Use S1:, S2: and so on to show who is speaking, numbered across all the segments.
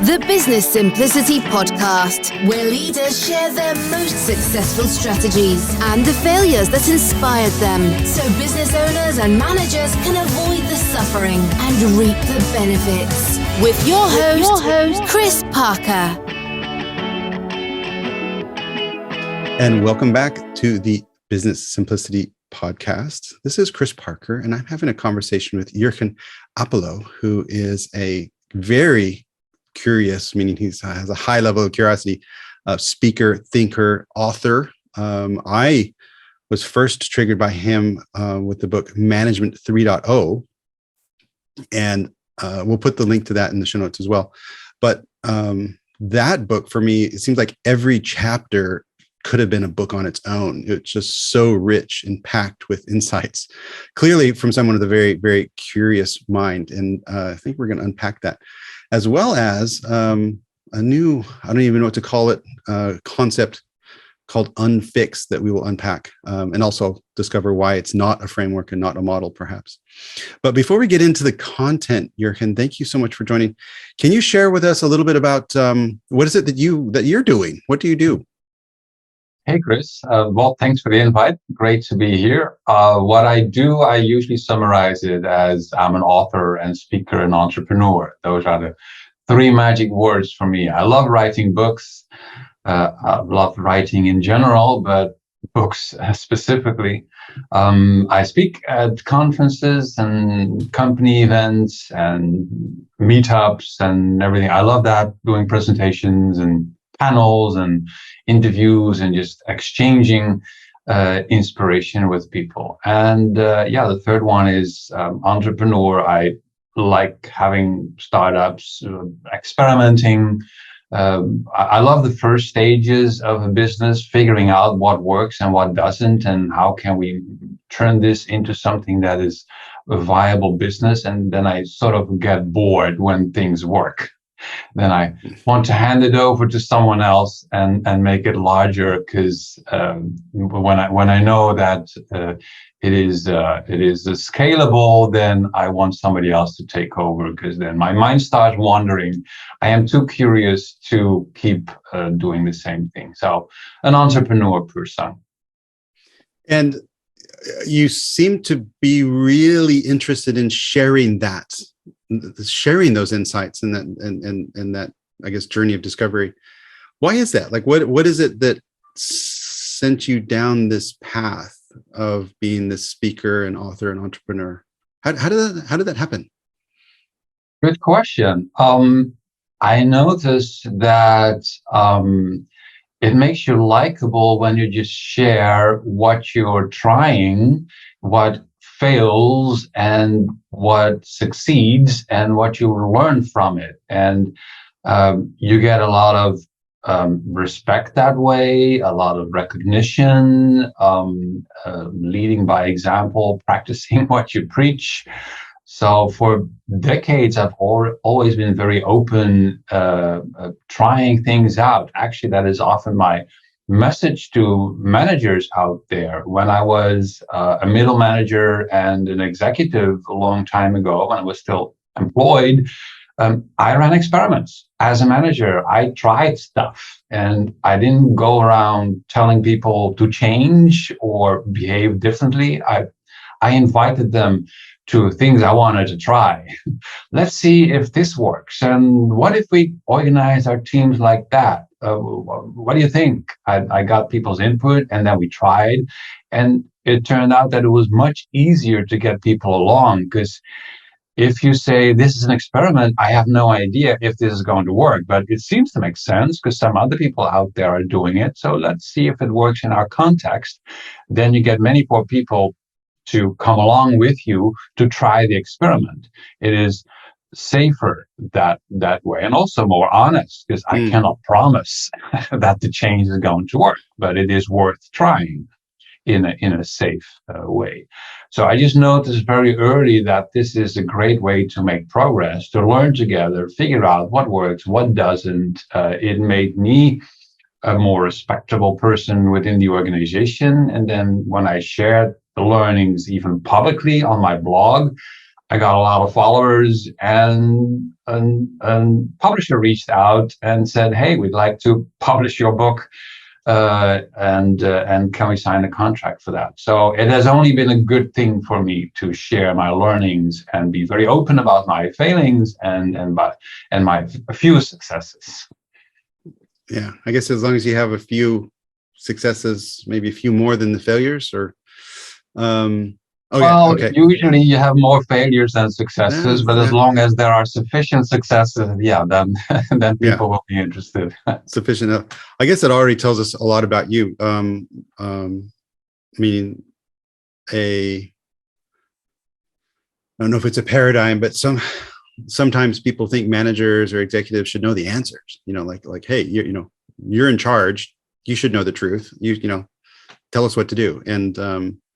S1: The Business Simplicity Podcast, where leaders share their most successful strategies and the failures that inspired them, so business owners and managers can avoid the suffering and reap the benefits. With your host, Chris Parker.
S2: And welcome back to the Business Simplicity Podcast. This is Chris Parker, and I'm having a conversation with Jurgen Appelo, who is a very curious, meaning he has a high level of curiosity, speaker, thinker, author. I was first triggered by him with the book Management 3.0, and we'll put the link to that in the show notes as well. But that book, for me, it seems like every chapter could have been a book on its own. It's just so rich and packed with insights, clearly from someone with a very, very curious mind. And I think we're going to unpack that, as well as a new, I don't even know what to call it, concept called unFIX that we will unpack and also discover why it's not a framework and not a model, perhaps. But before we get into the content, Jurgen, thank you so much for joining. Can you share with us a little bit about what is it that you're doing? What do you do?
S3: Hey, Chris. Well, thanks for the invite. Great to be here. What I do, I usually summarize it as I'm an author and speaker and entrepreneur. Those are the three magic words for me. I love writing books. I love writing in general, but books specifically. I speak at conferences and company events and meetups and everything. I love that, doing presentations and panels and interviews and just exchanging inspiration with people. And the third one is entrepreneur. I like having startups, experimenting. I love the first stages of a business, figuring out what works and what doesn't, and how can we turn this into something that is a viable business. And then I sort of get bored when things work. Then I want to hand it over to someone else and make it larger, because when I know that it is scalable, then I want somebody else to take over, because then my mind starts wandering. I am too curious to keep doing the same thing. So an entrepreneur person. And
S2: you seem to be really interested in sharing those insights and that I guess journey of discovery. Why is that? Like, what is it that sent you down this path of being this speaker and author and entrepreneur? How did that happen?
S3: Good question. I noticed that it makes you likable when you just share what you're trying, what fails and what succeeds, and what you learn from it. And you get a lot of respect that way, a lot of recognition, leading by example, practicing what you preach. So for decades, I've always been very open, trying things out. Actually, that is often my message to managers out there. When I was a middle manager and an executive a long time ago, when I was still employed, I ran experiments. As a manager, I tried stuff, and I didn't go around telling people to change or behave differently. I invited them to things I wanted to try. Let's see if this works. And what if we organize our teams like that? What do you think? I got people's input, and then we tried. And it turned out that it was much easier to get people along, because if you say, this is an experiment, I have no idea if this is going to work, but it seems to make sense because some other people out there are doing it. So let's see if it works in our context. Then you get many more people to come along with you to try the experiment. It is safer that way, and also more honest, because I cannot promise that the change is going to work, but it is worth trying in a safe way. So I just noticed very early that this is a great way to make progress, to learn together, figure out what works, what doesn't. It made me a more respectable person within the organization. And then when I shared the learnings even publicly on my blog, I got a lot of followers, and publisher reached out and said, "Hey, we'd like to publish your book, and can we sign a contract for that?" So it has only been a good thing for me to share my learnings and be very open about my failings and my few successes.
S2: Yeah, I guess as long as you have a few successes, maybe a few more than the failures, or
S3: usually you have more failures than successes, but as long as there are sufficient successes, then people will be interested.
S2: Sufficient enough. I guess it already tells us a lot about you. Meaning I don't know if it's a paradigm, but sometimes people think managers or executives should know the answers. Like, hey, you're in charge. You should know the truth. Tell us what to do. And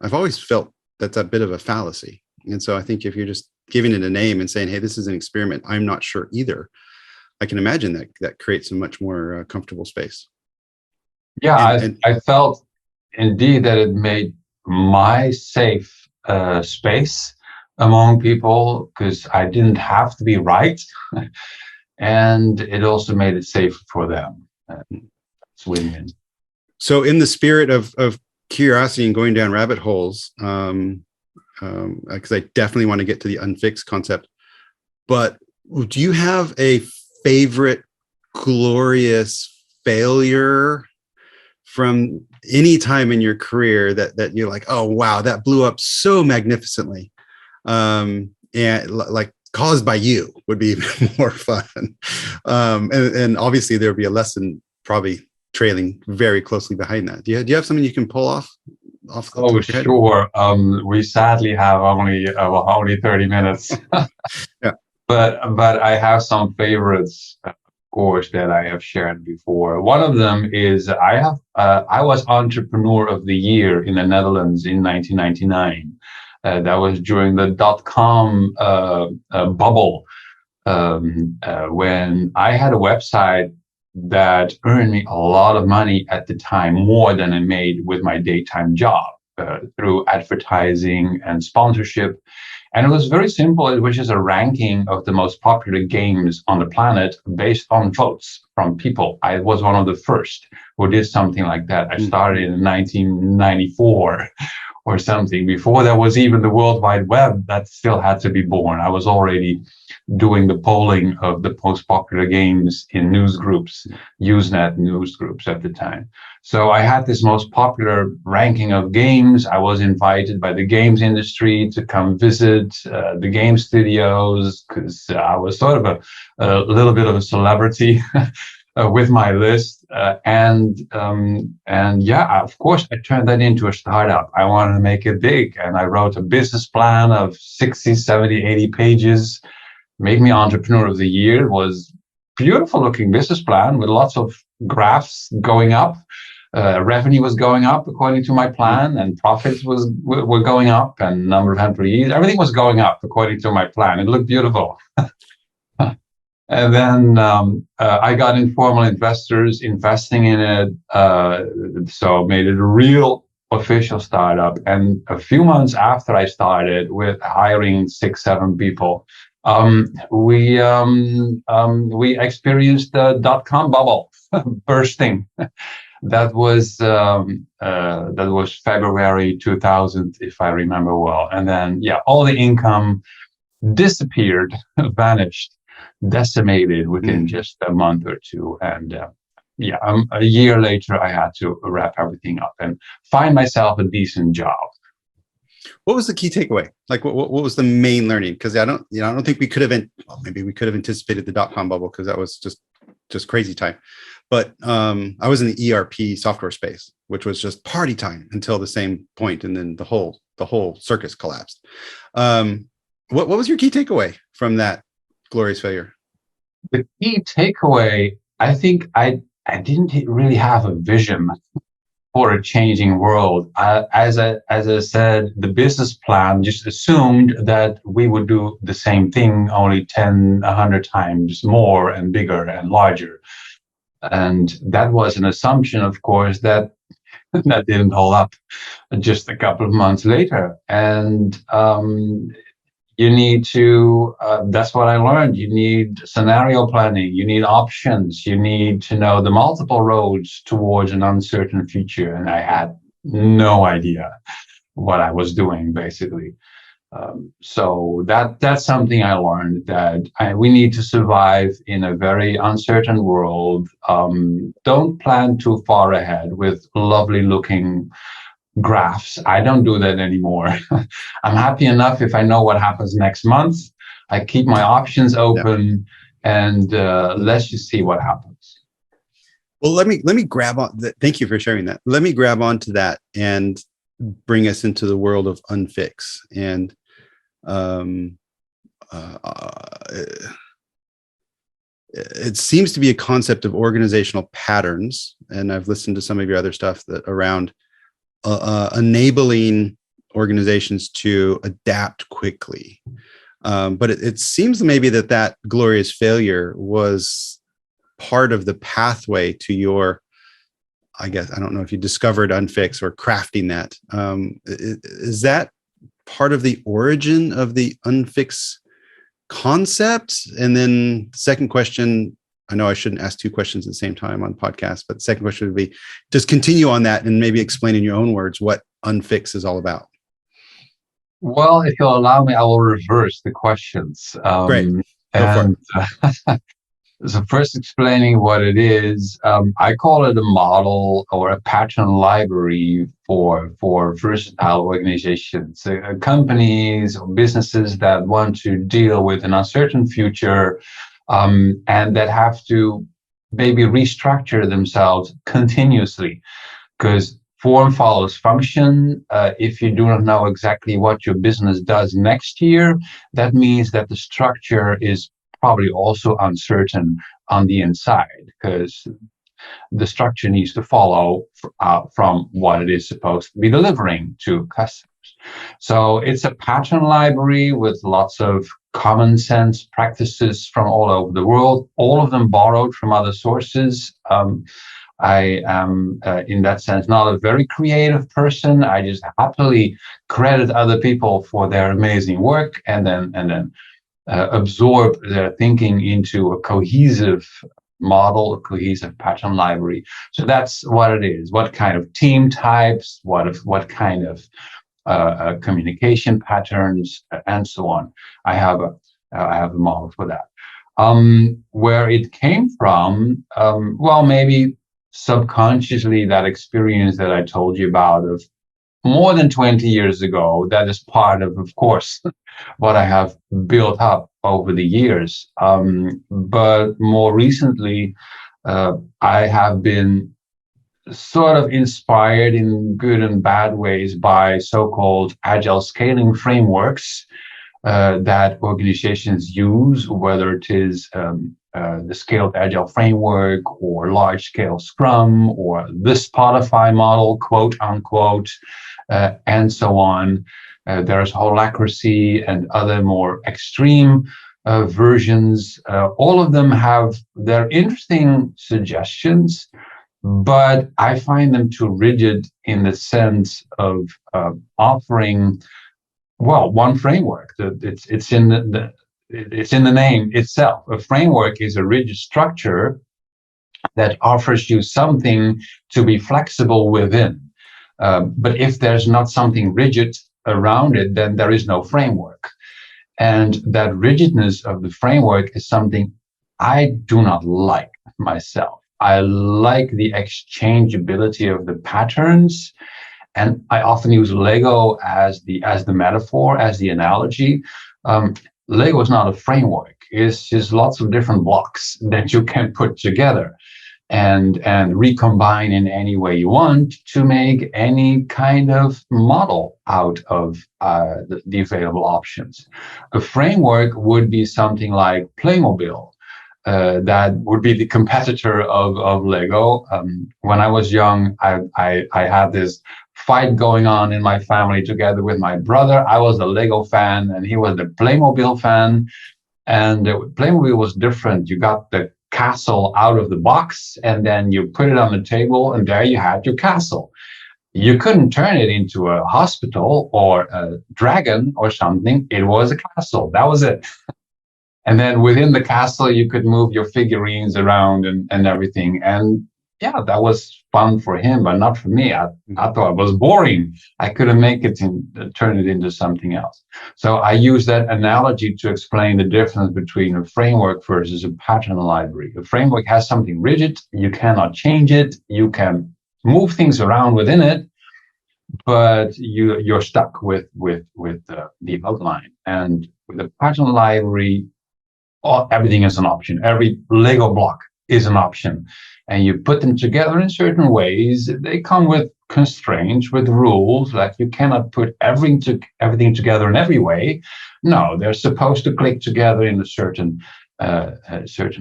S2: I've always felt that's a bit of a fallacy. And so I think if you're just giving it a name and saying, hey, this is an experiment, I'm not sure either, I can imagine that creates a much more comfortable space.
S3: Yeah, I felt indeed that it made my safe space among people, because I didn't have to be right. And it also made it safe for them. It's win-win.
S2: So in the spirit of curiosity and going down rabbit holes, because I definitely want to get to the unFIX concept, but do you have a favorite glorious failure from any time in your career that you're like, oh wow, that blew up so magnificently, and like caused by you would be even more fun, and obviously there would be a lesson probably trailing very closely behind that. Do you have something you can pull off the top of your head?
S3: Sure. We sadly have only 30 minutes.
S2: Yeah.
S3: But I have some favorites, of course, that I have shared before. One of them is I was Entrepreneur of the Year in the Netherlands in 1999. That was during the .com bubble, when I had a website that earned me a lot of money at the time, more than I made with my daytime job, through advertising and sponsorship. And it was very simple. It was just a ranking of the most popular games on the planet based on votes from people. I was one of the first who did something like that. I started in 1994 or something. Before there was even the World Wide Web, that still had to be born. I was already doing the polling of the most popular games in news groups, Usenet news groups at the time. So I had this most popular ranking of games. I was invited by the games industry to come visit the game studios, because I was sort of a little bit of a celebrity with my list. And of course, I turned that into a startup. I wanted to make it big. And I wrote a business plan of 60, 70, 80 pages. Made me Entrepreneur of the Year. It was beautiful looking business plan with lots of graphs going up. Revenue was going up according to my plan, and profits were going up, and number of employees, everything was going up according to my plan. It looked beautiful. And then I got informal investors investing in it, so made it a real official startup. And a few months after I started with hiring 6-7 people, we experienced the .com bubble bursting. That was February 2000, if I remember well. And then all the income disappeared, vanished, decimated within just a month or two. And a year later, I had to wrap everything up and find myself a decent job.
S2: What was the key takeaway? Like, what was the main learning? Because I don't think we could have. Maybe we could have anticipated the .com bubble, because that was just crazy time. But I was in the ERP software space, which was just party time until the same point, and then the whole circus collapsed. What was your key takeaway from that glorious failure?
S3: The key takeaway, I think I didn't really have a vision for a changing world. As I said, the business plan just assumed that we would do the same thing, only 10, 100 times more and bigger and larger. And that was an assumption, of course, that didn't hold up just a couple of months later. And You need to, that's what I learned. You need scenario planning. You need options. You need to know the multiple roads towards an uncertain future. And I had no idea what I was doing, basically. So that's something I learned, that we need to survive in a very uncertain world. Don't plan too far ahead with lovely looking graphs. I don't do that anymore. I'm happy enough if I know what happens next month. I keep my options open, and let's just see what happens.
S2: Well, let me grab on. Thank you for sharing that. Let me grab onto that and bring us into the world of unFIX. And it seems to be a concept of organizational patterns. And I've listened to some of your other stuff that around enabling organizations to adapt quickly. But it seems maybe that glorious failure was part of the pathway to your, I guess, I don't know if you discovered unFIX or crafting that. Is that part of the origin of the unFIX concept? And then second question, I know I shouldn't ask two questions at the same time on podcasts, but the second question would be, just continue on that and maybe explain in your own words what unFIX is all about.
S3: Well, if you'll allow me, I will reverse the questions.
S2: Great. Go for it.
S3: So first, explaining what it is, I call it a model or a pattern library for versatile organizations, companies or businesses that want to deal with an uncertain future, and that have to maybe restructure themselves continuously, because form follows function. If you do not know exactly what your business does next year, that means that the structure is probably also uncertain on the inside, because the structure needs to follow from what it is supposed to be delivering to customers. So it's a pattern library with lots of common sense practices from all over the world, all of them borrowed from other sources. I am, in that sense, not a very creative person. I just happily credit other people for their amazing work, and then absorb their thinking into a cohesive model, a cohesive pattern library. So that's what it is. What kind of team types, what kind of communication patterns, and so on. I have a model for that. Where it came from, well, maybe subconsciously, that experience that I told you about of more than 20 years ago, that is part of course, what I have built up over the years. But more recently, I have been sort of inspired in good and bad ways by so-called agile scaling frameworks that organizations use, whether it is the Scaled Agile framework or large-scale Scrum or the Spotify model, quote unquote, and so on. There's Holacracy and other more extreme versions. All of them have their interesting suggestions, but I find them too rigid in the sense of offering, well, one framework. It's in the name itself. A framework is a rigid structure that offers you something to be flexible within. But if there's not something rigid around it, then there is no framework. And that rigidness of the framework is something I do not like myself. I like the exchangeability of the patterns. And I often use Lego as the metaphor, as the analogy. Lego is not a framework. It's just lots of different blocks that you can put together and recombine in any way you want to make any kind of model out of the available options. A framework would be something like Playmobil. That would be the competitor of Lego. When I was young, I had this fight going on in my family together with my brother. I was a Lego fan and he was the Playmobil fan. And Playmobil was different. You got the castle out of the box and then you put it on the table and there you had your castle. You couldn't turn it into a hospital or a dragon or something. It was a castle. That was it. And then within the castle, you could move your figurines around and everything. And yeah, that was fun for him, but not for me. I thought it was boring. I couldn't make it turn it into something else. So I use that analogy to explain the difference between a framework versus a pattern library. A framework has something rigid. You cannot change it. You can move things around within it, but you're stuck with the outline. And with a pattern library, everything is an option. Every Lego block is an option, and you put them together in certain ways. They come with constraints, with rules, like you cannot put everything together in every way. No, they're supposed to click together in a certain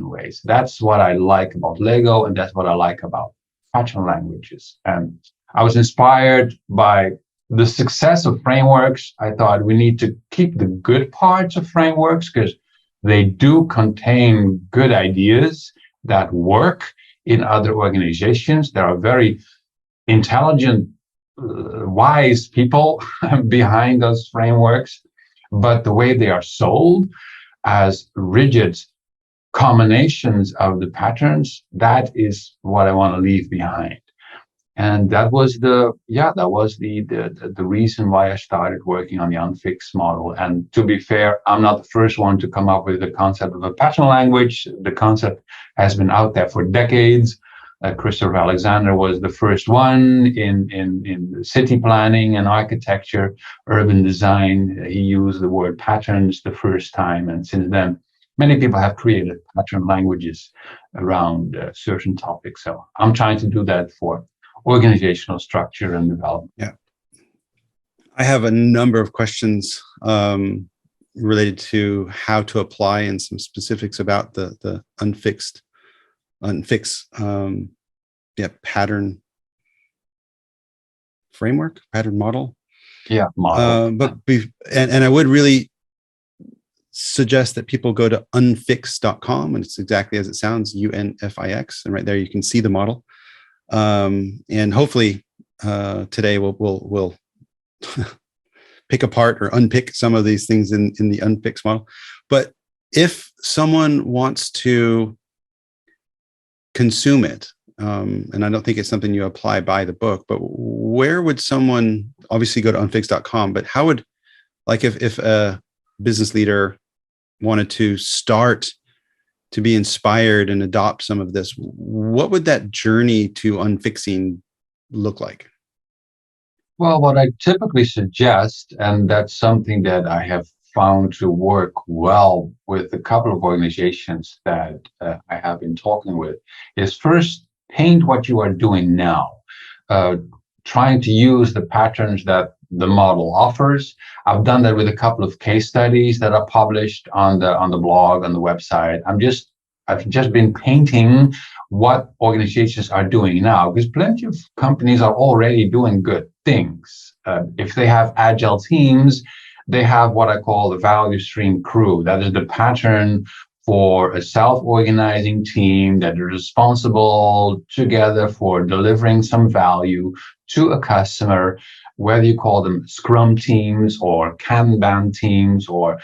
S3: ways. That's what I like about Lego, and that's what I like about pattern languages. And I was inspired by the success of frameworks. I thought we need to keep the good parts of frameworks because they do contain good ideas that work in other organizations. There are very intelligent, wise people behind those frameworks, but the way they are sold as rigid combinations of the patterns, that is what I want to leave behind. And that was the reason why I started working on the unFIX model. And to be fair, I'm not the first one to come up with the concept of a pattern language. The concept has been out there for decades. Christopher Alexander was the first one in city planning and architecture, urban design. He used the word patterns the first time, and since then, many people have created pattern languages around certain topics. So I'm trying to do that for organizational structure and development.
S2: Yeah. I have a number of questions related to how to apply and some specifics about the unFIX pattern framework, pattern model.
S3: Yeah, model.
S2: And I would really suggest that people go to unFIX.com, and it's exactly as it sounds, UNFIX, and right there you can see the model. And hopefully today we'll pick apart or unpick some of these things in the unFIX model. But if someone wants to consume it, and I don't think it's something you apply by the book, but where would someone obviously go to unFIX.com, but how would, like if a business leader wanted to start to be inspired and adopt some of this, what would that journey to unFIXing look like?
S3: Well, what I typically suggest, and that's something that I have found to work well with a couple of organizations that I have been talking with, is first paint what you are doing now, trying to use the patterns that the model offers. I've done that with a couple of case studies that are published on the blog, on the website. I've just been painting what organizations are doing now, because plenty of companies are already doing good things. If they have agile teams, they have what I call the value stream crew. That is the pattern for a self-organizing team that is responsible together for delivering some value to a customer, whether you call them Scrum teams or Kanban teams or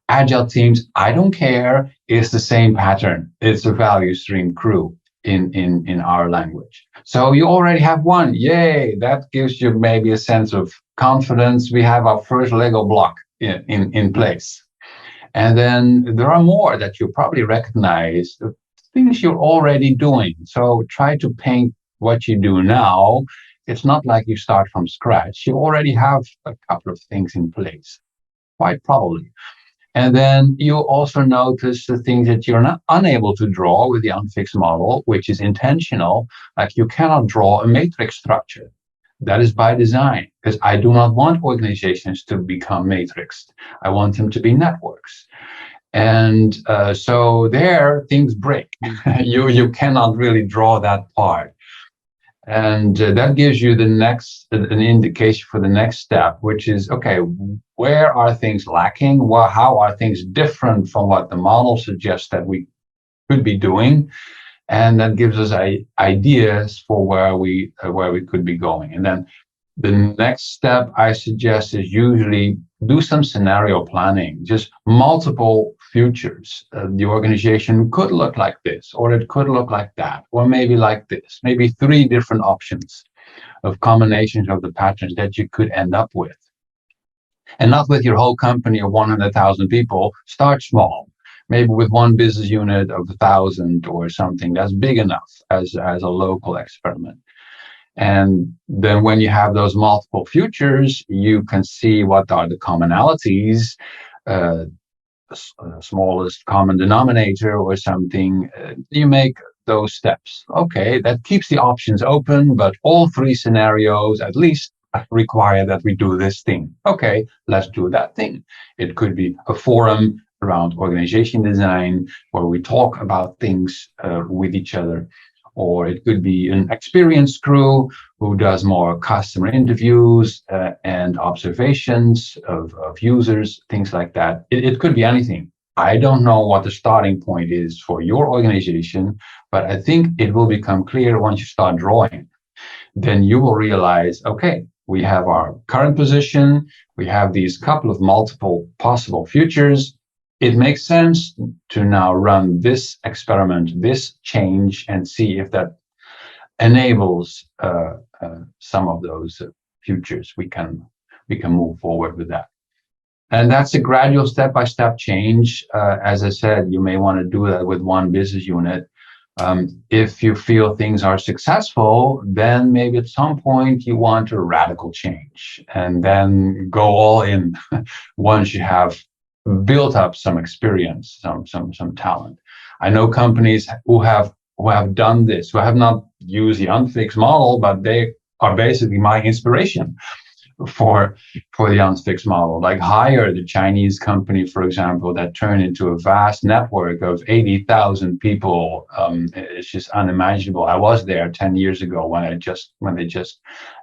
S3: agile teams, I don't care. It's the same pattern. It's a value stream crew in our language. So you already have one. Yay! That gives you maybe a sense of confidence. We have our first Lego block in place. And then there are more that you probably recognize, the things you're already doing. So try to paint what you do now. It's not like you start from scratch. You already have a couple of things in place, quite probably. And then you also notice the things that you're not unable to draw with the unFIX model, which is intentional. Like you cannot draw a matrix structure. That is by design, because I do not want organizations to become matrixed. I want them to be networks. And so there, things break. You cannot really draw that part. And that gives you an indication for the next step, which is, okay, where are things lacking? How are things different from what the model suggests that we could be doing? And that gives us ideas for where we could be going. And then The next step I suggest is usually do some scenario planning, just multiple futures. The organization could look like this, or it could look like that, or maybe like this, maybe 3 different options of combinations of the patterns that you could end up with. And not with your whole company of 100,000 people. Start small, maybe with one business unit of 1,000 or something that's big enough as a local experiment. And then when you have those multiple futures, you can see what are the commonalities, smallest common denominator or something. You make those steps. Okay, that keeps the options open, but all 3 scenarios at least require that we do this thing. Okay, let's do that thing. It could be a forum around organization design where we talk about things with each other. Or it could be an experienced crew who does more customer interviews and observations of users, things like that. It could be anything. I don't know what the starting point is for your organization, but I think it will become clear once you start drawing. Then you will realize, okay, we have our current position, we have these couple of multiple possible futures. It makes sense to now run this experiment, this change, and see if that enables some of those futures. We can move forward with that. And that's a gradual step-by-step change. As I said, you may want to do that with one business unit. If you feel things are successful, then maybe at some point you want a radical change, and then go all in once you have built up some experience, some talent. I know companies who have done this, who have not used the unFIX model, but they are basically my inspiration for the unFIX model. Like Hire, the Chinese company, for example, that turned into a vast network of 80,000 people. It's just unimaginable. I was there 10 years ago when they just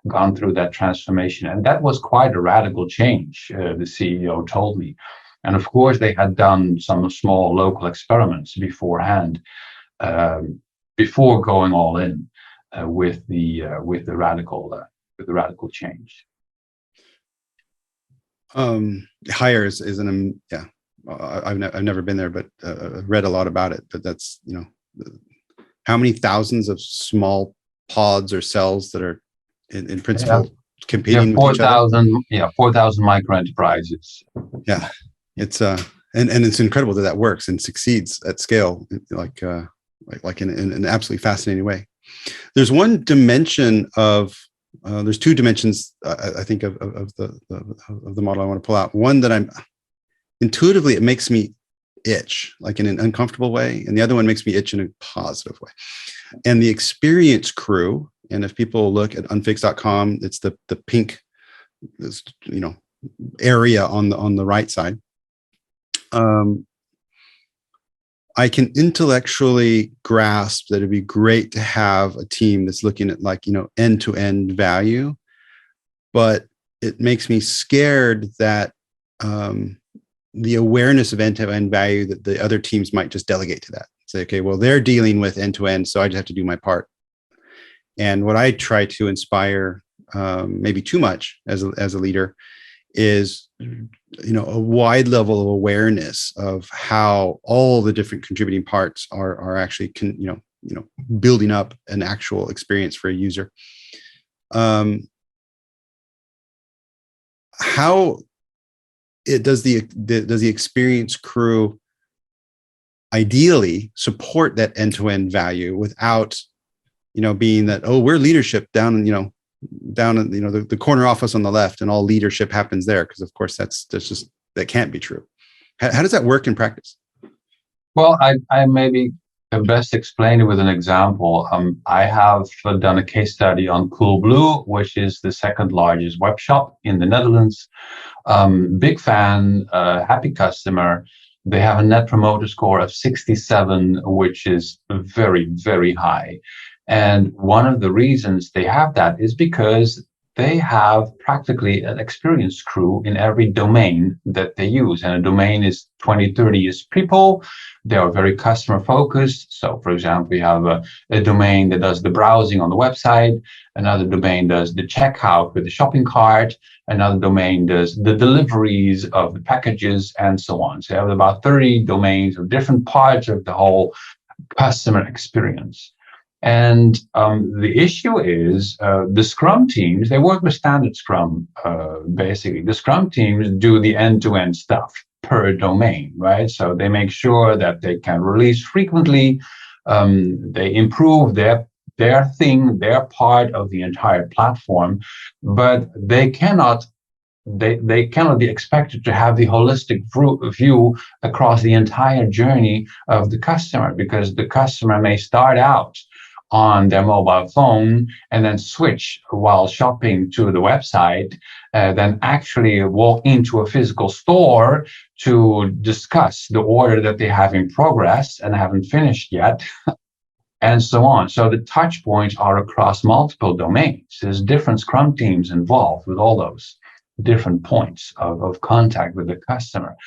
S3: gone through that transformation, and that was quite a radical change. The CEO told me. And of course, they had done some small local experiments beforehand, before going all in with the radical change.
S2: Hire is an I've never been there, but read a lot about it. But that's how many thousands of small pods or cells that are in principle competing with each other.
S3: 4,000 micro enterprises.
S2: Yeah. It's and it's incredible that works and succeeds at scale, like in an absolutely fascinating way. There's one dimension of there's 2 dimensions I think of the model I want to pull out. One that I'm intuitively, it makes me itch, like in an uncomfortable way, and the other one makes me itch in a positive way. And the experience crew, and if people look at unFIX.com, it's the pink, area on the right side. I can intellectually grasp that it'd be great to have a team that's looking at end-to-end value, but it makes me scared that the awareness of end-to-end value, that the other teams might just delegate to that. Say, okay, well, they're dealing with end-to-end, so I just have to do my part. And what I try to inspire, maybe too much as a leader, is a wide level of awareness of how all the different contributing parts are actually building up an actual experience for a user. How does the experience crew ideally support that end-to-end value without being that, oh, we're leadership down in the corner office on the left, and all leadership happens there, because of course that can't be true. How does that work in practice?
S3: Well, I maybe best explain it with an example. I have done a case study on Coolblue, which is the 2nd largest web shop in the Netherlands. Big fan, happy customer. They have a net promoter score of 67, which is very, very high. And one of the reasons they have that is because they have practically an experience crew in every domain that they use. And a domain is 20, 30 years people. They are very customer focused. So, for example, we have a domain that does the browsing on the website. Another domain does the checkout with the shopping cart. Another domain does the deliveries of the packages and so on. So you have about 30 domains of different parts of the whole customer experience. And the issue is the Scrum teams, they work with standard Scrum, basically. The Scrum teams do the end-to-end stuff per domain, right? So they make sure that they can release frequently, they improve their thing, their part of the entire platform, but they cannot be expected to have the holistic view across the entire journey of the customer, because the customer may start out on their mobile phone and then switch while shopping to the website, then actually walk into a physical store to discuss the order that they have in progress and haven't finished yet, and so on. So the touch points are across multiple domains. There's different Scrum teams involved with all those different points of contact with the customer.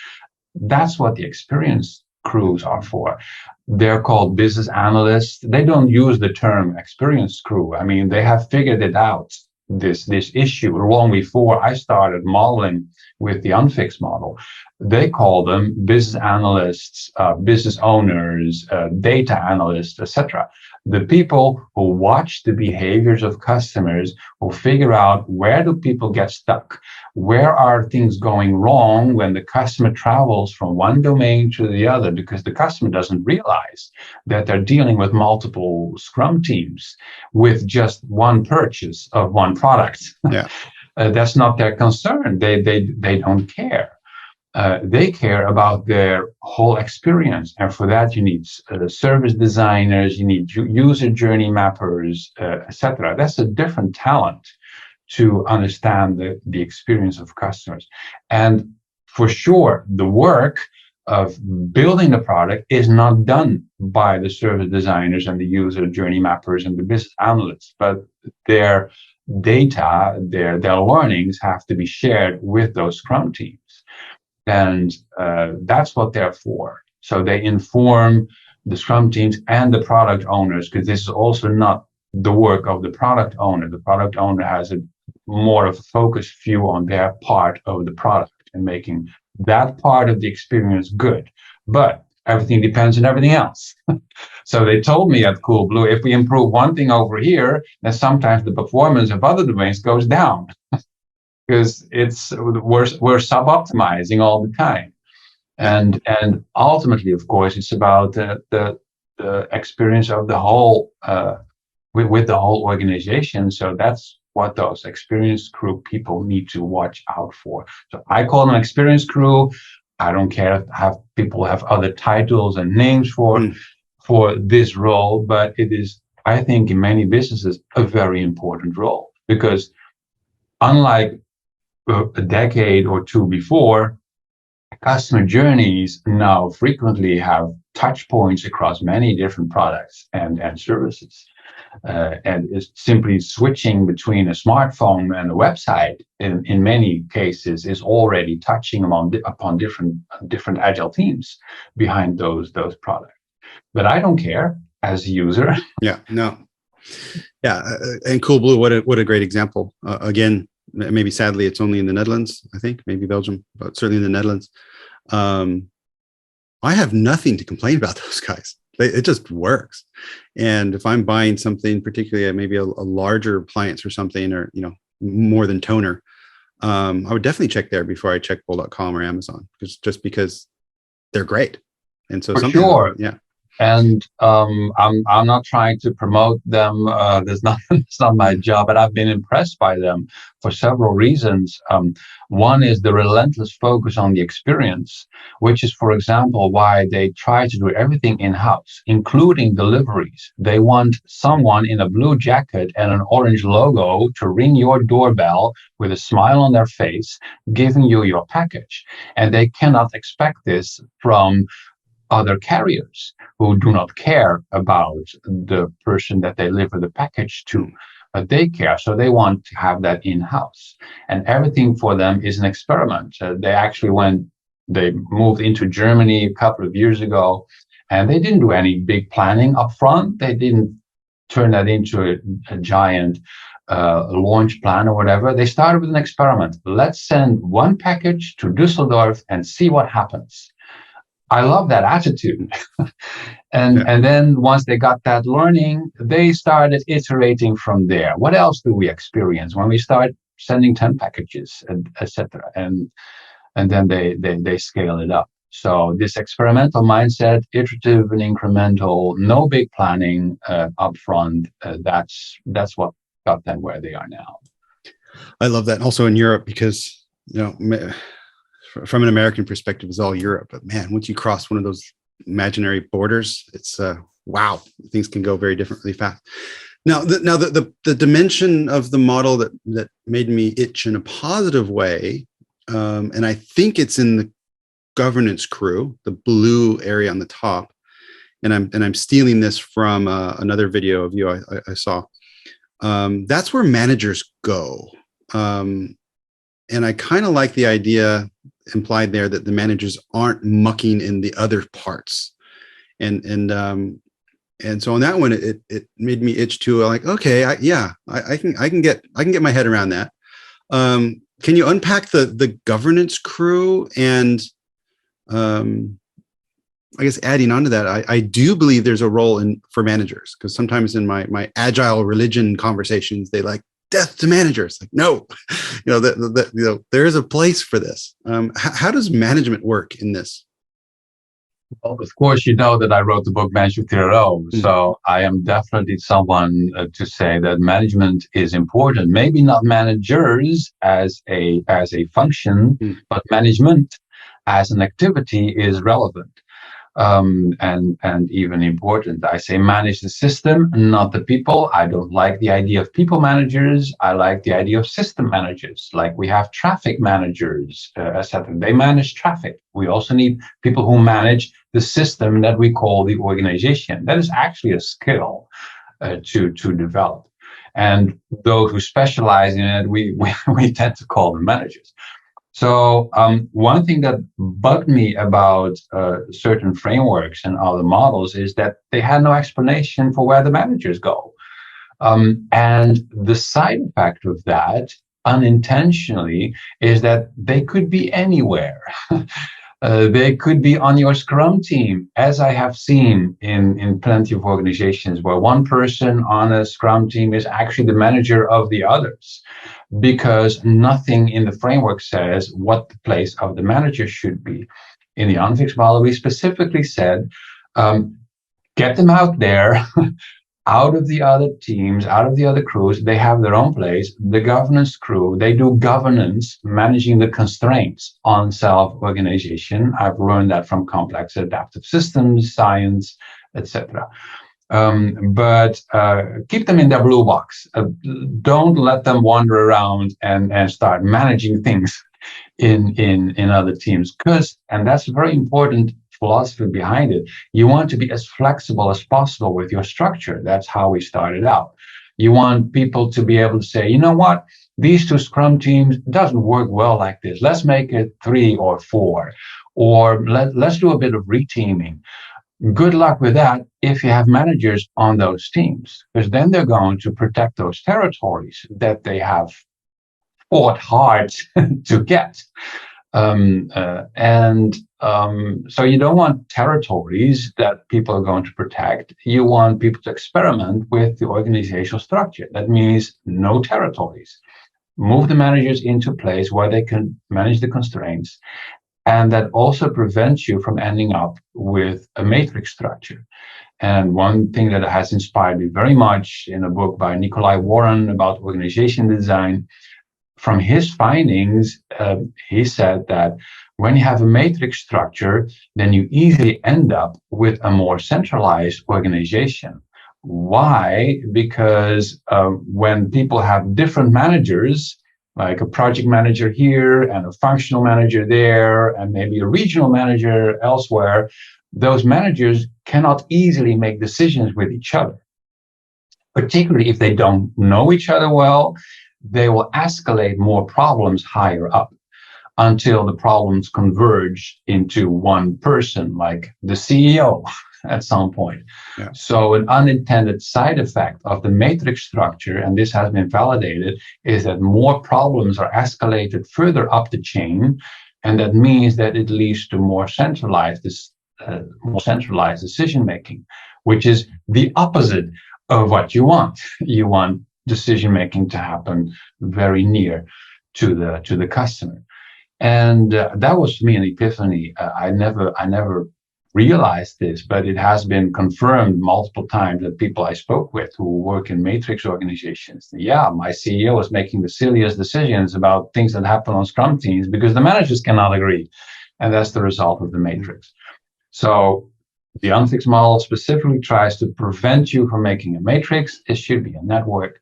S3: That's what the experience crews are for. They're called business analysts. They don't use the term experience crew. I mean, they have figured it out, this issue, long before I started modeling with the unFIX model. They call them business analysts, business owners, data analysts, etc. The people who watch the behaviors of customers, who figure out where do people get stuck, where are things going wrong when the customer travels from one domain to the other, because the customer doesn't realize that they're dealing with multiple Scrum teams with just one purchase of one product.
S2: Yeah.
S3: That's not their concern. They don't care. They care about their whole experience. And for that, you need service designers, you need user journey mappers, etc. That's a different talent to understand the experience of customers. And for sure, the work of building the product is not done by the service designers and the user journey mappers and the business analysts, but their data, their learnings have to be shared with those Scrum teams. And that's what they're for. So they inform the Scrum teams and the product owners, because this is also not the work of the product owner. The product owner has a more of a focused view on their part of the product and making that part of the experience good. But everything depends on everything else. So they told me at Coolblue, if we improve one thing over here, then sometimes the performance of other domains goes down. Because we're sub-optimizing all the time, and ultimately, of course, it's about the experience of the whole with the whole organization. So that's what those experience crew people need to watch out for. So I call them experience crew. I don't care if people have other titles and names for this role, but it is, I think, in many businesses, a very important role, because unlike a decade or two before, customer journeys now frequently have touch points across many different products and services. And it's simply switching between a smartphone and a website in many cases is already touching upon different agile teams behind those products. But I don't care as a user.
S2: Yeah, no. Yeah, and Coolblue, what a great example. Again, maybe sadly it's only in the Netherlands, I think, maybe Belgium, but certainly in the Netherlands. I have nothing to complain about those guys. It just works. And if I'm buying something, particularly maybe a larger appliance or something, or more than toner, I would definitely check there before I check Bol.com or Amazon, just because they're great. And so
S3: for sure,
S2: yeah.
S3: And I'm not trying to promote them. It's not my job, but I've been impressed by them for several reasons. One is the relentless focus on the experience, which is, for example, why they try to do everything in-house, including deliveries. They want someone in a blue jacket and an orange logo to ring your doorbell with a smile on their face, giving you your package. And they cannot expect this from other carriers who do not care about the person that they deliver the package to. a daycare, so they want to have that in-house. And everything for them is an experiment. They moved into Germany a couple of years ago, and they didn't do any big planning up front. They didn't turn that into a giant launch plan or whatever. They started with an experiment. Let's send one package to Düsseldorf and see what happens. I love that attitude. And then once they got that learning, they started iterating from there. What else do we experience when we start sending 10 packages, etc.? And then they scale it up. So this experimental mindset, iterative and incremental, no big planning upfront. That's what got them where they are now.
S2: I love that. Also in Europe, because from an American perspective, it's all Europe. But man, once you cross one of those imaginary borders, it's wow, things can go very differently fast. Now, the dimension of the model that made me itch in a positive way, and I think it's in the governance crew, the blue area on the top, and I'm stealing this from another video of you I saw. That's where managers go, and I kind of like the idea implied there that the managers aren't mucking in the other parts, and so on that one, it made me itch too. Like, okay, I can get my head around that. Can you unpack the governance crew? And I guess adding on to that, I do believe there's a role for managers, because sometimes in my agile religion conversations, they like death to managers. Like, no, there is a place for this. How does management work in this?
S3: Well, of course, you know that I wrote the book Manage 3.0, so I am definitely someone to say that management is important. Maybe not managers as a function, but management as an activity is relevant and even important. I say manage the system, not the people. I don't like the idea of people managers. I like the idea of system managers. Like we have traffic managers, etc. They manage traffic. We also need people who manage the system that we call the organization. That is actually a skill to develop. And those who specialize in it, we tend to call them managers. So one thing that bugged me about certain frameworks and other models is that they had no explanation for where the managers go. And the side effect of that, unintentionally, is that they could be anywhere. They could be on your Scrum team, as I have seen in plenty of organizations where one person on a Scrum team is actually the manager of the others, because nothing in the framework says what the place of the manager should be. In the unFIX model, we specifically said, get them out there, out of the other teams, out of the other crews. They have their own place. The governance crew, they do governance, managing the constraints on self-organization. I've learned that from complex adaptive systems, science, etc. But keep them in their blue box. Don't let them wander around and start managing things in other teams. And that's a very important philosophy behind it. You want to be as flexible as possible with your structure. That's how we started out. You want people to be able to say, you know what, these two Scrum teams doesn't work well like this. Let's make it 3 or 4, or let's do a bit of reteaming. Good luck with that if you have managers on those teams, because then they're going to protect those territories that they have fought hard to get. So you don't want territories that people are going to protect. You want people to experiment with the organizational structure. That means no territories. Move the managers into a place where they can manage the constraints. And that also prevents you from ending up with a matrix structure. And one thing that has inspired me very much in a book by Nikolai Warren about organization design, from his findings, he said that when you have a matrix structure, then you easily end up with a more centralized organization. Why? Because when people have different managers, like a project manager here and a functional manager there, and maybe a regional manager elsewhere, those managers cannot easily make decisions with each other. particularly if they don't know each other well, they will escalate more problems higher up until the problems converge into one person, like the CEO at some point.
S2: Yeah.
S3: So an unintended side effect of the matrix structure, and this has been validated, is that more problems are escalated further up the chain. And that means that it leads to more centralized decision making, which is the opposite of what you want. You want decision making to happen very near to the customer. And that was for me an epiphany. I never realized this, but it has been confirmed multiple times that people I spoke with who work in matrix organizations, yeah, my CEO is making the silliest decisions about things that happen on Scrum teams because the managers cannot agree. And that's the result of the matrix. So the unFIX model specifically tries to prevent you from making a matrix. It should be a network.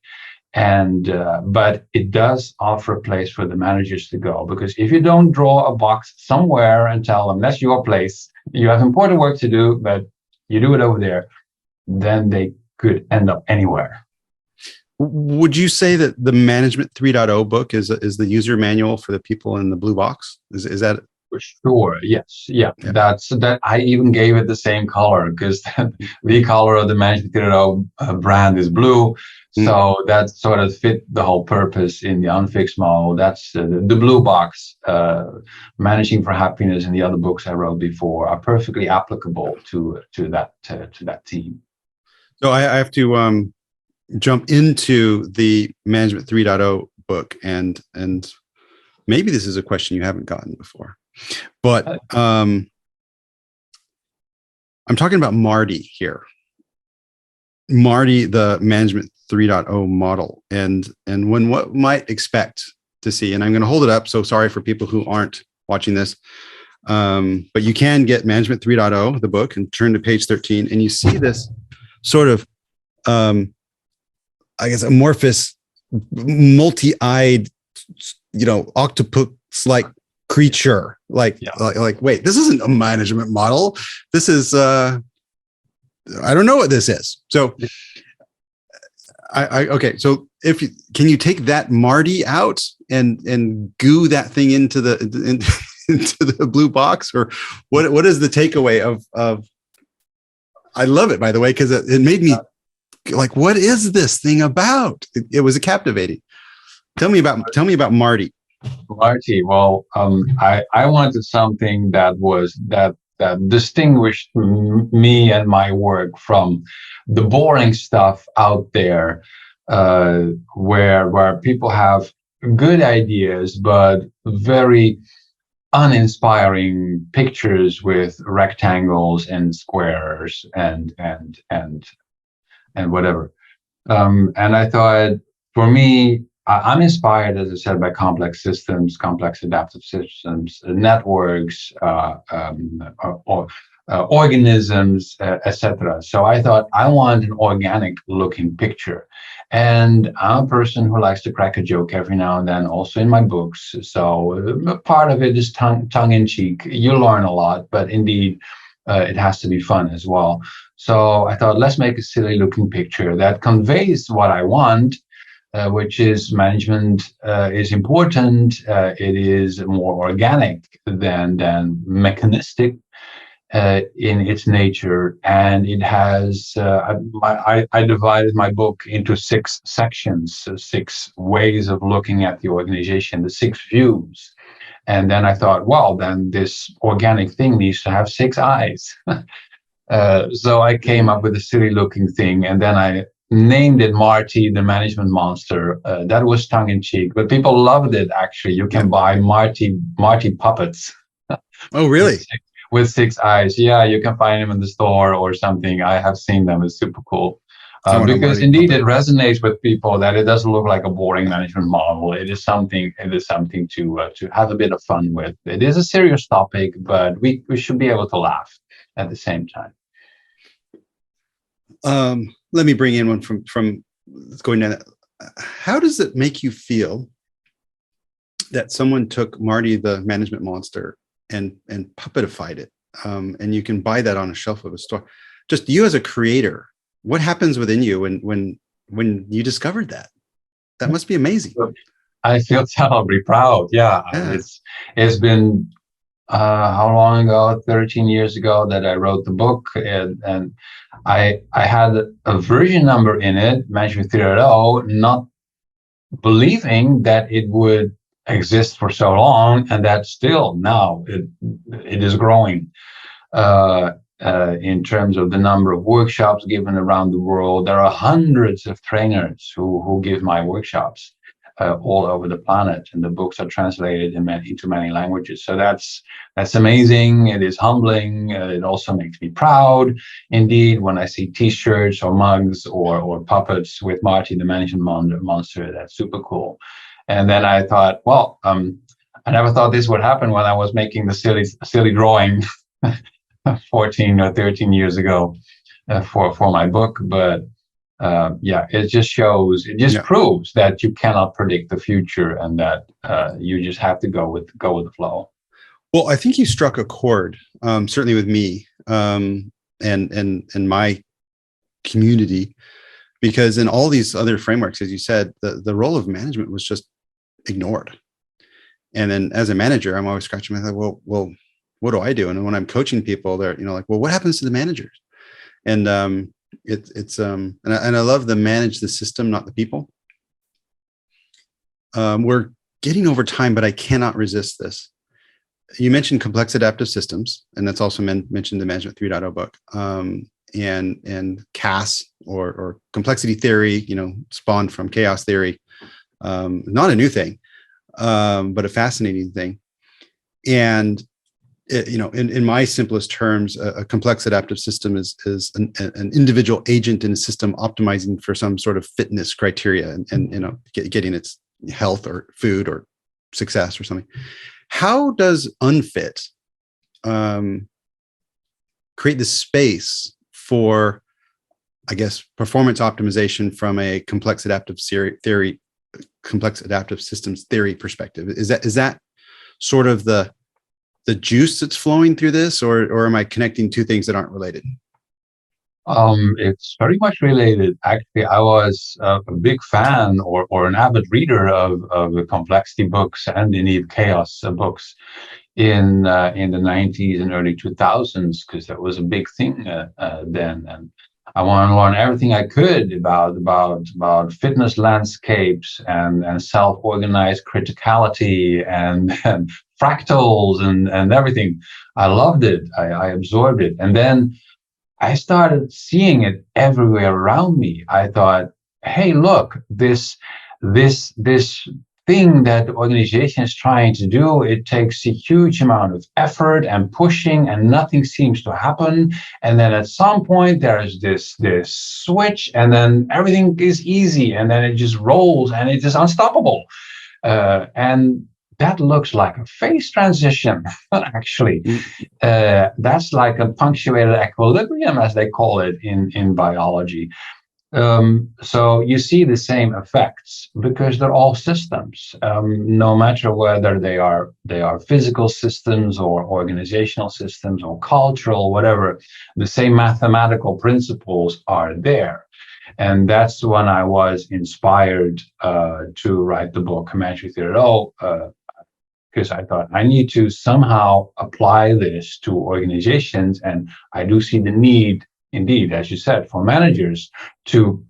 S3: But it does offer a place for the managers to go, because if you don't draw a box somewhere and tell them that's your place, you have important work to do, but you do it over there, then they could end up anywhere.
S2: Would you say that the Management 3.0 book is the user manual for the people in the blue box? Is that?
S3: For sure, yes, yeah. That's that. I even gave it the same color because the color of the Management 3.0 brand is blue. So that sort of fit the whole purpose in the unFIX model. That's the blue box. Managing for Happiness and the other books I wrote before are perfectly applicable to that team.
S2: So I have to jump into the Management 3.0 book, and maybe this is a question you haven't gotten before, but I'm talking about Marty here. Marty, the Management 3.0 model, and when what might expect to see, and I'm going to hold it up. So sorry for people who aren't watching this, but you can get Management 3.0, the book, and turn to page 13, and you see this sort of, I guess, amorphous, multi-eyed, octopus-like creature. Like, wait, this isn't a management model. This is, I don't know what this is. So, okay. So, can you take that Marty out and goo that thing into the blue box, or what is the takeaway of? I love it, by the way, because it made me like, what is this thing about? It was captivating. Tell me about Marty.
S3: Marty. Well, I wanted something that distinguished me and my work from the boring stuff out there, where people have good ideas but very uninspiring pictures with rectangles and squares and whatever. And I thought, for me, I'm inspired, as I said, by complex systems, complex adaptive systems, networks, organisms, etc. So I thought I want an organic looking picture. And I'm a person who likes to crack a joke every now and then, also in my books. So part of it is tongue in cheek. You learn a lot, but indeed, it has to be fun as well. So I thought, let's make a silly looking picture that conveys what I want, which is management is important. It is more organic than mechanistic in its nature, and it has. I divided my book into 6 sections, so 6 ways of looking at the organization, the 6 views. And then I thought, well, then this organic thing needs to have 6 eyes. So I came up with a silly looking thing, and then I named it Marty, the management monster. That was tongue in cheek, but people loved it. Actually, you can buy Marty puppets.
S2: Oh, really?
S3: With 6 eyes. Yeah, you can find them in the store or something. I have seen them. It's super cool. Because indeed it resonates with people that it doesn't look like a boring management model. It is something to have a bit of fun with. It is a serious topic, but we should be able to laugh at the same time.
S2: Let me bring in one from going down. How does it make you feel that someone took Marty the management monster and puppetified it, and you can buy that on a shelf of a store? Just you as a creator, what happens within you when when you discovered that? That must be amazing.
S3: I feel terribly proud. Yeah,
S2: Yeah.
S3: it's been how long ago? 13 years ago that I wrote the book, and I had a version number in it, Management 3.0, not believing that it would exist for so long, and that still now it is growing. In terms of the number of workshops given around the world, there are hundreds of trainers who give my workshops all over the planet, and the books are translated into many languages. So that's amazing. It is humbling. It also makes me proud, indeed, when I see T-shirts or mugs or puppets with Marty the Management Monster. That's super cool. And then I thought, well, I never thought this would happen when I was making the silly drawing 14 or 13 years ago for my book. But it just proves that you cannot predict the future, and that you just have to go with the flow.
S2: Well, I think you struck a chord, certainly with me and my community, because in all these other frameworks, as you said, the role of management was just ignored. And then as a manager, I'm always scratching my head, well, what do I do? And when I'm coaching people, they're, like, well, what happens to the managers? And and I love the manage the system, not the people. We're getting over time, but I cannot resist this. You mentioned complex adaptive systems, and that's also mentioned the Management 3.0 book, and CAS or complexity theory, spawned from chaos theory. Not a new thing, but a fascinating thing. And in my simplest terms, a complex adaptive system is an individual agent in a system optimizing for some sort of fitness criteria and getting its health or food or success or something. How does unFIX create the space for, I guess, performance optimization from a complex adaptive systems theory perspective? Is that sort of the juice that's flowing through this, or am I connecting two things that aren't related?
S3: It's very much related. Actually, I was a big fan or an avid reader of the complexity books and indeed chaos books in the 90s and early 2000s, because that was a big thing then. And I want to learn everything I could about fitness landscapes and self-organized criticality and fractals and everything. I loved it. I absorbed it. And then I started seeing it everywhere around me. I thought, hey, look, this thing that the organization is trying to do, it takes a huge amount of effort and pushing, and nothing seems to happen. And then at some point there is this switch, and then everything is easy, and then it just rolls, and it is unstoppable. And that looks like a phase transition, actually. That's like a punctuated equilibrium, as they call it in biology. So you see the same effects because they're all systems, no matter whether they are physical systems or organizational systems or cultural, whatever. The same mathematical principles are there. And that's when I was inspired to write the book Management 3.0, because I thought I need to somehow apply this to organizations. And I do see the need, indeed, as you said, for managers to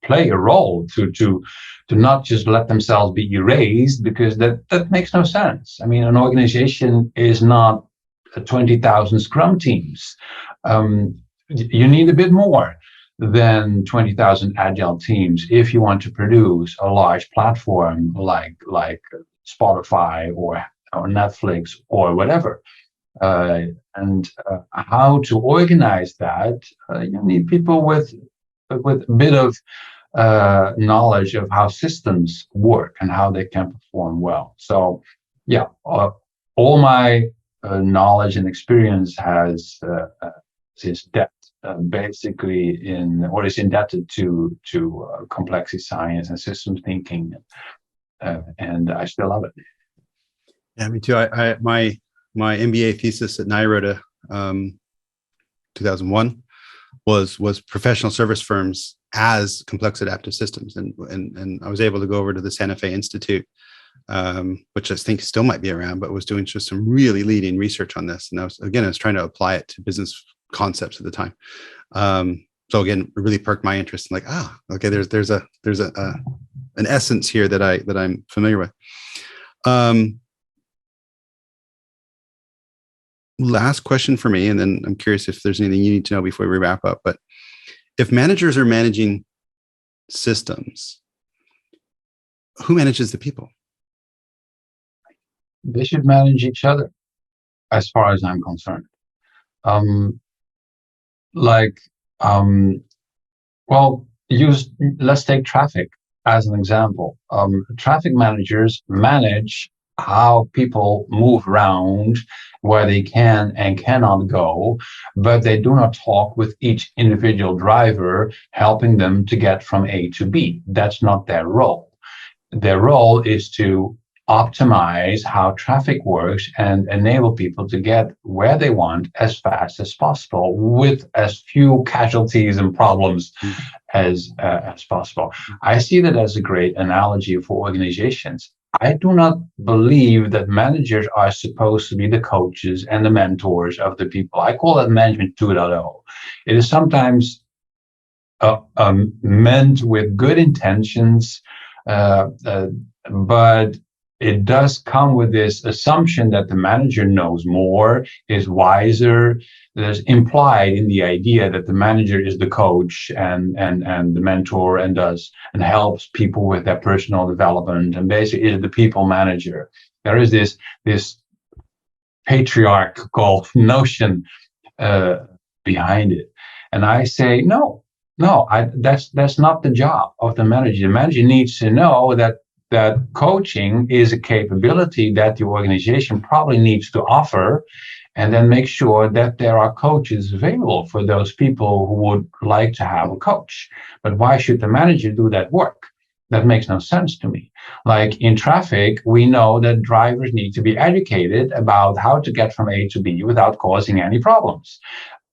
S3: play a role, to not just let themselves be erased, because that makes no sense. I mean, an organization is not 20,000 Scrum teams. You need a bit more than 20,000 agile teams if you want to produce a large platform like Spotify or Netflix or whatever. And how to organize that, you need people with a bit of knowledge of how systems work and how they can perform well. So yeah, all my knowledge and experience has this depth basically is indebted to complexity science and systems thinking, and I still love it.
S2: Yeah, me too. My MBA thesis at NIROTA, 2001, was professional service firms as complex adaptive systems, and I was able to go over to the Santa Fe Institute, which I think still might be around, but was doing just some really leading research on this. And I was trying to apply it to business concepts at the time. So again, it really perked my interest in like, okay, there's an essence here that I'm familiar with. Last question for me, and then I'm curious if there's anything you need to know before we wrap up. But if managers are managing systems, who manages the people?
S3: They should manage each other, as far as I'm concerned. Let's take traffic as an example. Traffic managers manage how people move around, where they can and cannot go, but they do not talk with each individual driver, helping them to get from A to B. That's not their role. Their role is to optimize how traffic works and enable people to get where they want as fast as possible with as few casualties and problems as possible. I see that as a great analogy for organizations. I do not believe that managers are supposed to be the coaches and the mentors of the people. I call that management 2.0. It is sometimes meant with good intentions, but it does come with this assumption that the manager knows more, is wiser. There's implied in the idea that the manager is the coach and the mentor and helps people with their personal development and basically is the people manager. There is this patriarchal notion behind it, and I say no. That's not the job of the manager. The manager needs to know that coaching is a capability that the organization probably needs to offer, and then make sure that there are coaches available for those people who would like to have a coach. But why should the manager do that work? That makes no sense to me. Like in traffic, we know that drivers need to be educated about how to get from A to B without causing any problems.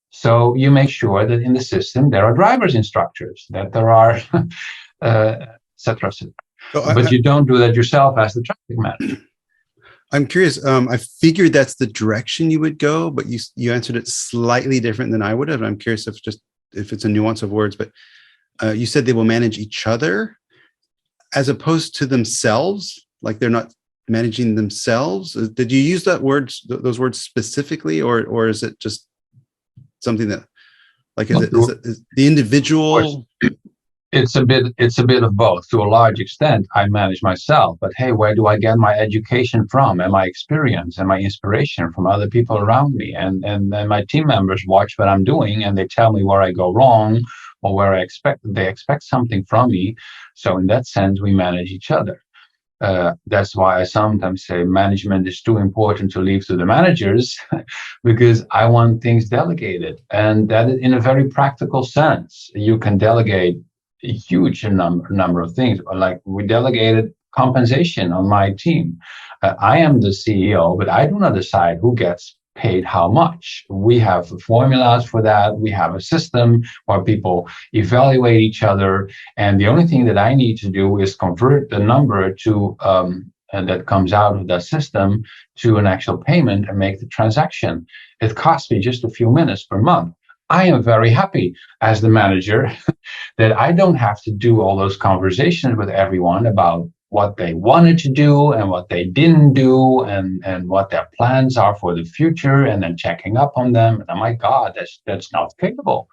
S3: So you make sure that in the system there are driver's instructors, that there are, et cetera, et cetera. But you don't do that yourself as the traffic manager.
S2: I'm curious. I figured that's the direction you would go, but you answered it slightly different than I would have. I'm curious if it's a nuance of words, but you said they will manage each other as opposed to themselves, like they're not managing themselves. Did you use those words specifically, or is it just something that, like, is the individual?
S3: It's a bit of both. To a large extent, I manage myself, but hey, where do I get my education from, and my experience and my inspiration from other people around me? And my team members watch what I'm doing, and they tell me where I go wrong or where they expect something from me. So in that sense, we manage each other. That's why I sometimes say management is too important to leave to the managers, because I want things delegated, and that in a very practical sense. You can delegate a huge number of things. Like we delegated compensation on my team. I am the CEO, but I do not decide who gets paid how much. We have formulas for that. We have a system where people evaluate each other, and the only thing that I need to do is convert the number to that comes out of the system to an actual payment and make the transaction. It costs me just a few minutes per month. I am very happy as the manager that I don't have to do all those conversations with everyone about what they wanted to do and what they didn't do and what their plans are for the future, and then checking up on them. And oh my God, that's not capable,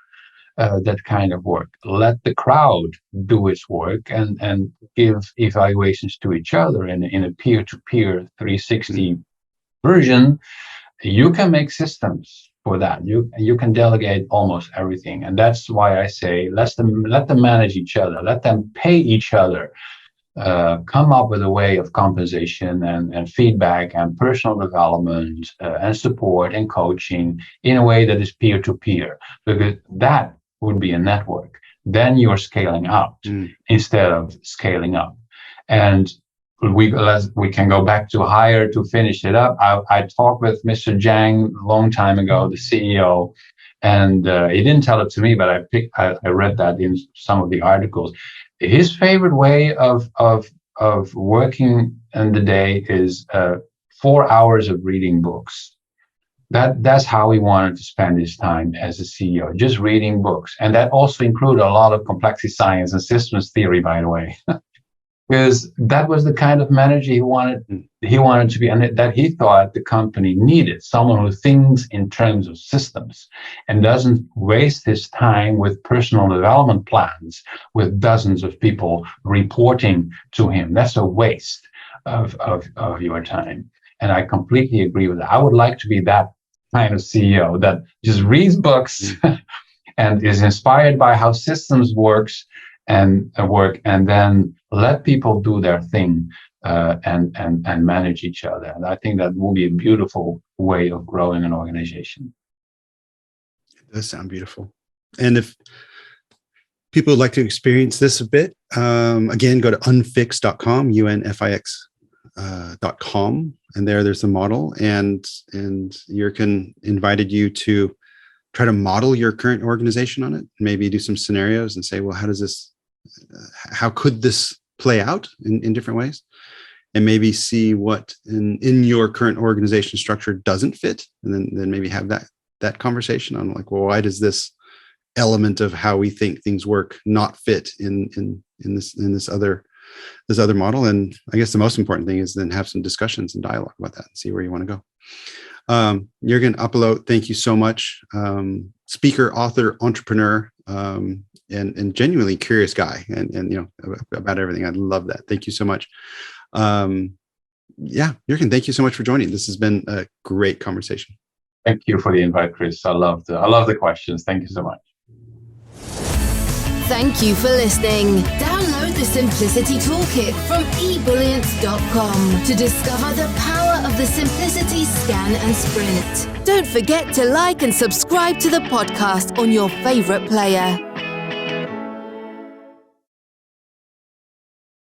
S3: that kind of work. Let the crowd do its work and give evaluations to each other in a peer-to-peer 360 version. You can make systems for that. You can delegate almost everything, and that's why I say let them manage each other, let them pay each other, come up with a way of compensation and feedback and personal development and support and coaching in a way that is peer-to-peer, because that would be a network. Then you're scaling out instead of scaling up. And we can go back to hire to finish it up. I talked with Mr. Zhang a long time ago, the CEO, and he didn't tell it to me, but I read that in some of the articles. His favorite way of working in the day is 4 hours of reading books. That's how he wanted to spend his time as a CEO, just reading books. And that also included a lot of complexity science and systems theory, by the way, because that was the kind of manager he wanted to be, and that he thought the company needed, someone who thinks in terms of systems and doesn't waste his time with personal development plans with dozens of people reporting to him. That's a waste of your time. And I completely agree with that. I would like to be that kind of CEO that just reads books and is inspired by how systems work, and then let people do their thing and manage each other. And I think that will be a beautiful way of growing an organization.
S2: It does sound beautiful. And if people would like to experience this a bit, again, go to unFIX.com, unFIX.com, and there's a model, and Jurgen invited you to try to model your current organization on it, maybe do some scenarios and say, well, how could this play out in different ways, and maybe see what in your current organization structure doesn't fit, and then maybe have that conversation on like, well, why does this element of how we think things work not fit in this other model? And I guess the most important thing is then have some discussions and dialogue about that and see where you want to go. Jurgen Appelo, thank you so much. Speaker, author, entrepreneur, and genuinely curious guy, and about everything. I love that. Thank you so much. Jurgen, thank you so much for joining. This has been a great conversation.
S3: Thank you for the invite, Chris. I love the questions. Thank you so much.
S1: Thank you for listening. Download the Simplicity Toolkit from Ebullient.com to discover the power of the Simplicity Scan and Sprint. Don't forget to like and subscribe to the podcast on your favorite player.